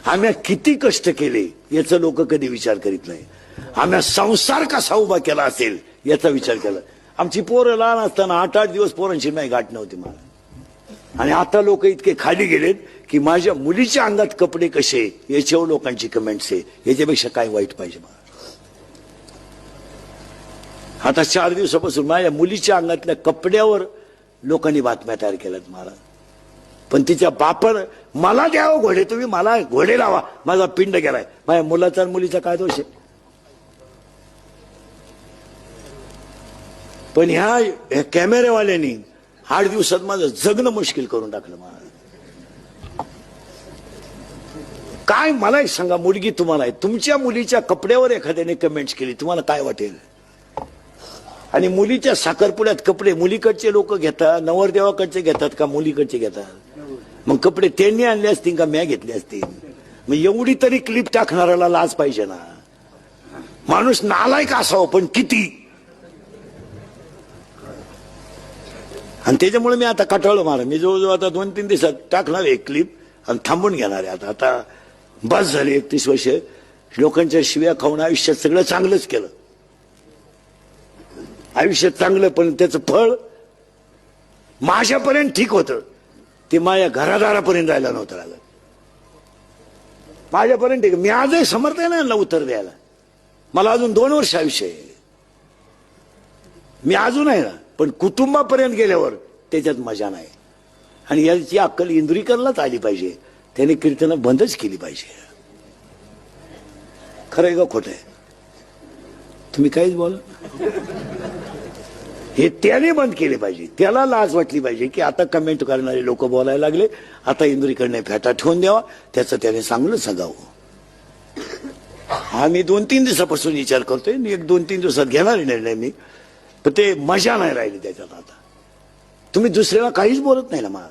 आम्ही किती कष्ट केले याचा लोक कधी विचार करीत नाही. आम्ही संसार कसा उभा केला असेल याचा विचार केला. आमची पोरं लहान असताना 8-8 दिवस पोरांची नाही गाठ नव्हती मला. आणि आता लोक इतके खाली गेलेत की माझ्या मुलीच्या अंगात कपडे कसे याच्यावर लोकांची कमेंट्स आहे. याच्यापेक्षा काय वाईट पाहिजे मला. आता 4 दिवसापासून माझ्या मुलीच्या अंगातल्या कपड्यावर लोकांनी बातम्या तयार केल्यात मला. पण तिच्या बापानं मला द्यावं घोडे, तुम्ही मला घोडे लावा, माझा पिंड गेलाय. माझ्या मुलाचा आणि मुलीचा काय दोष आहे. पण ह्या कॅमेरेवाल्यांनी 8 दिवसात माझं जगणं मुश्किल करून टाकलं मला. काय मला एक सांगा, मुलगी तुम्हाला आहे, तुमच्या मुलीच्या कपड्यावर एखाद्याने कमेंट्स केली, तुम्हाला काय वाटेल. आणि मुलीच्या साखरपुड्यात कपडे मुलीकडचे लोक घेतात, नवरदेवाकडचे घेतात का मुलीकडचे घेतात. मग कपडे त्यांनी आणले असतील का म्या घेतले असतील. मग एवढी तरी क्लिप टाकणाऱ्याला लाज पाहिजे ना. माणूस नालायक असावं पण किती. आणि त्याच्यामुळे मी आता कटाळलो मला. मी जवळजवळ आता 2-3 दिवसात टाकणार एक क्लिप आणि थांबून घेणार आहे. आता बस झाली. 31 वर्ष लोकांच्या शिव्या खाऊन आयुष्यात सगळं चांगलंच केलं. आयुष्यात चांगलं, पण त्याचं फळ माझ्यापर्यंत ठीक होतं, ते माझ्या घरादारापर्यंत जायला नव्हतं आलं. माझ्यापर्यंत ठीक. मी आजही समर्थ आहे ना उत्तर द्यायला. मला अजून 2 वर्ष आयुष्य आहे. मी अजून आहे ना. पण कुटुंबापर्यंत गेल्यावर त्याच्यात मजा नाही. आणि याची अक्कल इंद्रिकरलाच आली पाहिजे. त्याने कीर्तनं बंदच केली पाहिजे. खरं आहे का खोटं आहे. तुम्ही काहीच बोला. हे त्याने बंद केले पाहिजे. त्याला लाज वाटली पाहिजे की आता कमेंट करणारे लोक बोलायला लागले, आता इंद्रिकडने फेटा ठेवून द्यावा, त्याचं त्याने चांगलं सांगावं. हा मी 2-3 दिवसापासून विचार करतोय. 1-2-3 दिवसात घेणार निर्णय मी. पण ते मजा नाही राहिली त्याच्यात. आता तुम्ही दुसऱ्याला काहीच बोलत नाही ना मला.